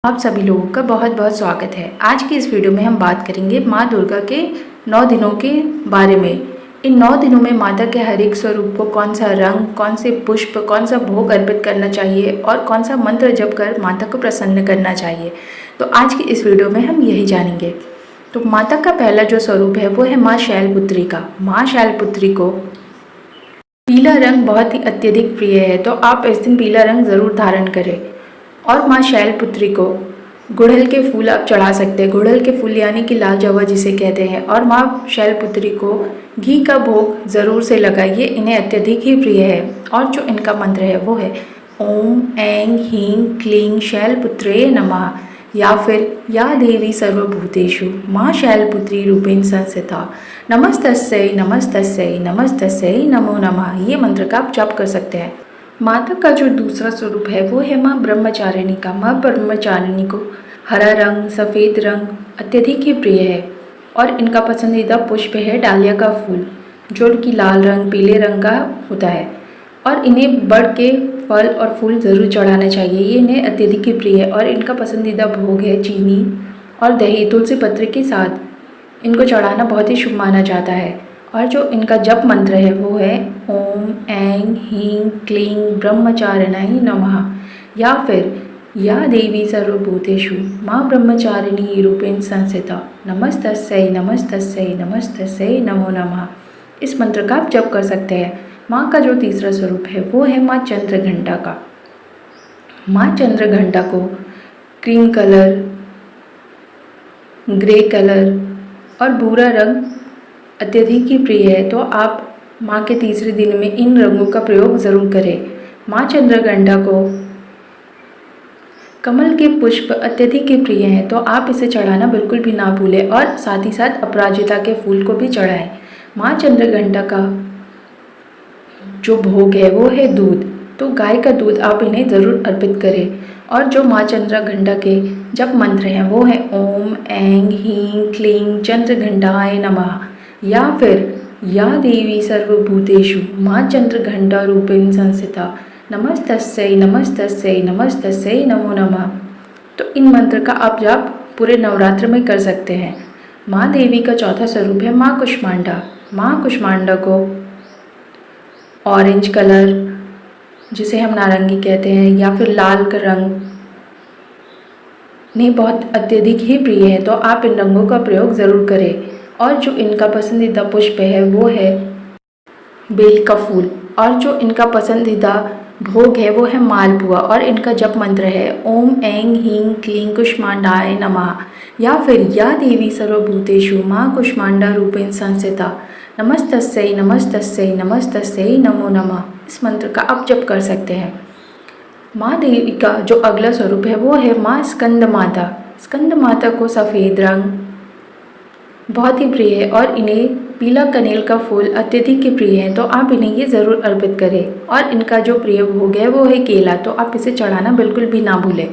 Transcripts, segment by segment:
आप सभी लोगों का बहुत बहुत स्वागत है। आज की इस वीडियो में हम बात करेंगे माँ दुर्गा के 9 दिनों के बारे में। इन 9 दिनों में माता के हर एक स्वरूप को कौन सा रंग, कौन से पुष्प, कौन सा भोग अर्पित करना चाहिए और कौन सा मंत्र जप कर माता को प्रसन्न करना चाहिए। तो आज की इस वीडियो में हम यही जानेंगे। तो माता का पहला जो स्वरूप है वो है माँ शैलपुत्री का। माँ शैलपुत्री को पीला रंग बहुत ही अत्यधिक प्रिय है, तो आप इस दिन पीला रंग ज़रूर धारण करें। और माँ शैलपुत्री को गुड़हल के फूल आप चढ़ा सकते हैं। गुड़हल के फूल यानी कि लाल जवा जिसे कहते हैं। और माँ शैलपुत्री को घी का भोग ज़रूर से लगाइए, इन्हें अत्यधिक ही प्रिय है। और जो इनका मंत्र है वो है ओम ऐं ह्रीं क्लीं शैलपुत्रे नमः, या फिर या देवी सर्वभूतेषु माँ शैलपुत्री रूपेण संस्थिता नमस्तस्यै नमस्तस्यै नमस्तस्यै नमो नमः। ये मंत्र का आप जप कर सकते हैं। माता का जो दूसरा स्वरूप है वो है माँ ब्रह्मचारिणी का। माँ ब्रह्मचारिणी को हरा रंग, सफ़ेद रंग अत्यधिक ही प्रिय है। और इनका पसंदीदा पुष्प है डालिया का फूल, जो कि लाल रंग, पीले रंग का होता है। और इन्हें बढ़ के फल और फूल ज़रूर चढ़ाना चाहिए, ये इन्हें अत्यधिक ही प्रिय है। और इनका पसंदीदा भोग है चीनी और दही तुलसी पत्र के साथ। इनको चढ़ाना बहुत ही शुभ माना जाता है। और जो इनका जप मंत्र है वो है ओम ऐं ह्रीं क्लीं ब्रह्मचारिण्यै नमः, या फिर या देवी सर्वभूतेषु माँ ब्रह्मचारिणी रूपेण संस्थिता नमस्तस्यै नमस्तस्यै नमस्तस्यै नमो नमः। इस मंत्र का आप जप कर सकते हैं। माँ का जो तीसरा स्वरूप है वो है माँ चंद्रघंटा का। माँ चंद्रघंटा को क्रीम कलर, ग्रे कलर और भूरा रंग अत्यधिक ही प्रिय है, तो आप माँ के तीसरे दिन में इन रंगों का प्रयोग ज़रूर करें। माँ चंद्रघंटा को कमल के पुष्प अत्यधिक ही प्रिय हैं, तो आप इसे चढ़ाना बिल्कुल भी ना भूलें। और साथ ही साथ अपराजिता के फूल को भी चढ़ाएं। माँ चंद्रघंटा का जो भोग है वो है दूध, तो गाय का दूध आप इन्हें ज़रूर अर्पित करें। और जो माँ चंद्रघंटा के जप मंत्र हैं वो है ओम ऐं ह्रीं क्लीं चंद्रघंटाय नमः, या फिर या देवी सर्वभूतेषु माँ चंद्रघंटा रूपेण संस्थिता नमस्तस्यै नमस्तस्यै नमस्तस्यै नमो नमः। तो इन मंत्र का आप जाप पूरे नवरात्र में कर सकते हैं। माँ देवी का चौथा स्वरूप है माँ कुष्मांडा। माँ कुष्मांडा को ऑरेंज कलर, जिसे हम नारंगी कहते हैं, या फिर लाल का रंग नहीं बहुत अत्यधिक ही प्रिय है, तो आप इन रंगों का प्रयोग ज़रूर करें। और जो इनका पसंदीदा पुष्प है वो है बेल का फूल। और जो इनका पसंदीदा भोग है वो है मालपुआ। और इनका जप मंत्र है ओम ऐं ह्रीं क्लीं कुष्मांडाय नमः, या फिर या देवी सर्वभूतेषु माँ कुष्मांडा रूपेण संस्थिता नमस्तस्यै नमस्तस्यै नमस्तस्यै नमो नमः। इस मंत्र का आप जप कर सकते हैं। माँ देवी का जो अगला स्वरूप है वो है माँ स्कंद माता। स्कंद माता को सफ़ेद रंग बहुत ही प्रिय है, और इन्हें पीला कनेल का फूल अत्यधिक ही प्रिय है, तो आप इन्हें ये ज़रूर अर्पित करें। और इनका जो प्रिय भोग है वो है केला, तो आप इसे चढ़ाना बिल्कुल भी ना भूलें।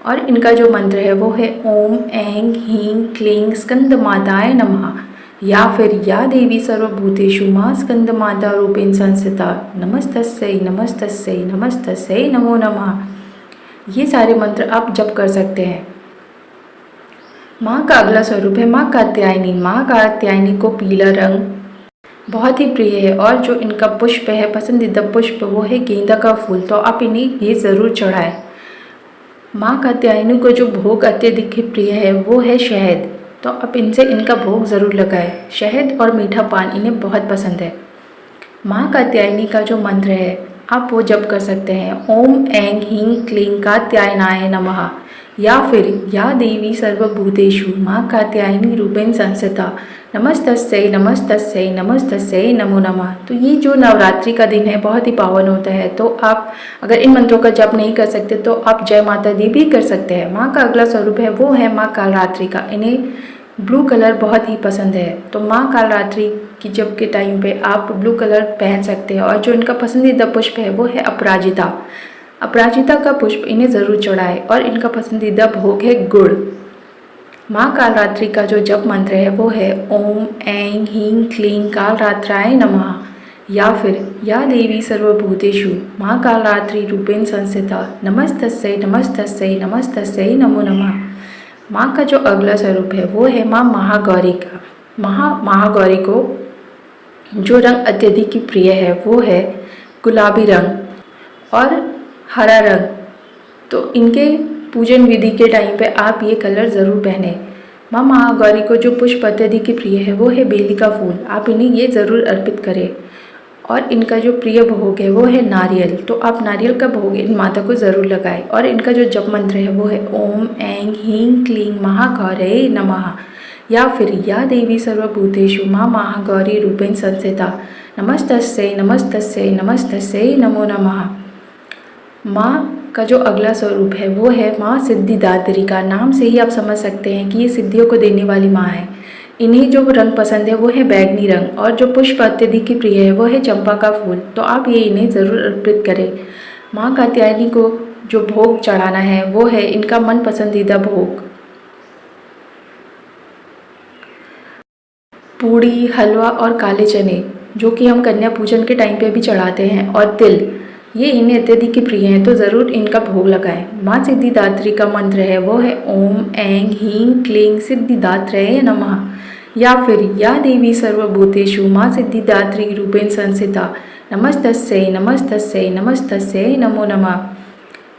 और इनका जो मंत्र है वो है ओम ऐं ह्रीं क्लीं स्कंद माताय नमः, या फिर या देवी सर्वभूतेषु माँ स्कंद माता रूपेण संस्थिता नमस्तस्यै नमस्तस्यै नमस्तस्यै नमो नमः। ये सारे मंत्र आप जप कर सकते हैं। माँ का अगला स्वरूप है माँ कात्यायनी। माँ कात्यायनी को पीला रंग बहुत ही प्रिय है। और जो इनका पुष्प है, पसंदीदा पुष्प, वो है गेंदा का फूल, तो आप इन्हें ये ज़रूर चढ़ाएं। माँ कात्यायनी को जो भोग अत्यधिक ही प्रिय है वो है शहद, तो आप इनसे इनका भोग ज़रूर लगाएं। शहद और मीठा पान इन्हें बहुत पसंद है। माँ कात्यायनी का जो मंत्र है आप वो जप कर सकते हैं ओम ऐं ह्रीं क्लीं कात्यायनाय नमः, या फिर या देवी सर्वभूतेषु माँ कात्यायनी रूपेण संस्थिता नमस्तस्यै नमस्तस्यै नमस्तस्यै नमो नमः। तो ये जो नवरात्रि का दिन है बहुत ही पावन होता है, तो आप अगर इन मंत्रों का जप नहीं कर सकते तो आप जय माता दी भी कर सकते हैं। माँ का अगला स्वरूप है वो है माँ कालरात्रि का। इन्हें ब्लू कलर बहुत ही पसंद है, तो माँ कालरात्रि की जप के टाइम पे आप ब्लू कलर पहन सकते हैं। और जो इनका पसंदीदा पुष्प है वो है अपराजिता। अपराजिता का पुष्प इन्हें ज़रूर चढ़ाएं। और इनका पसंदीदा भोग है गुड़। माँ कालरात्रि का जो जप मंत्र है वो है ओम ऐं ह्रीं क्लीं कालरात्राय नमः, या फिर या देवी सर्वभूतेषु महाकालरात्रि रूपेण संस्थिता नमस्तस्यै नमस्तस्यै नमस्तस्यै नमो नमः। माँ का जो अगला स्वरूप है वो है माँ महागौरी का। महागौरी को जो रंग अत्यधिक प्रिय है वो है गुलाबी रंग और हरा रंग। तो इनके पूजन विधि के टाइम पे आप ये कलर ज़रूर पहने। माँ महागौरी को जो पुष्प अत्यधिक प्रिय है वो है बेली का फूल। आप इन्हें ये ज़रूर अर्पित करें। और इनका जो प्रिय भोग है वो है नारियल। तो आप नारियल का भोग इन माता को ज़रूर लगाएं। और इनका जो जप मंत्र है वो है ओम ऐं ह्रीं क्लीं महागौरये नमः। या फिर या देवी सर्वभूतेषु माँ महागौरी रूपेण संस्थिता नमस्तस्यै नमस्तस्यै नमस्तस्यै नमो नमः। माँ का जो अगला स्वरूप है वो है माँ सिद्धिदात्री का। नाम से ही आप समझ सकते हैं कि ये सिद्धियों को देने वाली माँ है। इन्हें जो रंग पसंद है वो है बैगनी रंग और जो पुष्प अत्यधिक प्रिय है वो है चंपा का फूल। तो आप ये इन्हें ज़रूर अर्पित करें। माँ कात्यायनी को जो भोग चढ़ाना है वो है इनका मन पसंदीदा भोग पूड़ी, हलवा और काले चने, जो कि हम कन्या पूजन के टाइम पे भी चढ़ाते हैं, और तिल, ये इन्हें अत्यधिक प्रिय हैं। तो ज़रूर इनका भोग लगाएं। माँ सिद्धिदात्री का मंत्र है वो है ओम ऐं ह्रीं क्लीं सिद्धिदात्रये नमः। या फिर या देवी सर्वभूतेषु माँ सिद्धिदात्री रूपेण संस्थिता नमस्तस्यै नमस्तस्यै नमस्तस्यै नमो नमः।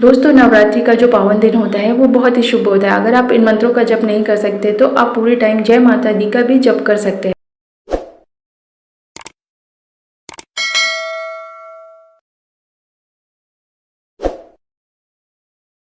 दोस्तों, नवरात्रि का जो पावन दिन होता है वो बहुत ही शुभ होता है। अगर आप इन मंत्रों का जप नहीं कर सकते तो आप पूरे टाइम जय माता दी का भी जप कर सकते हैं।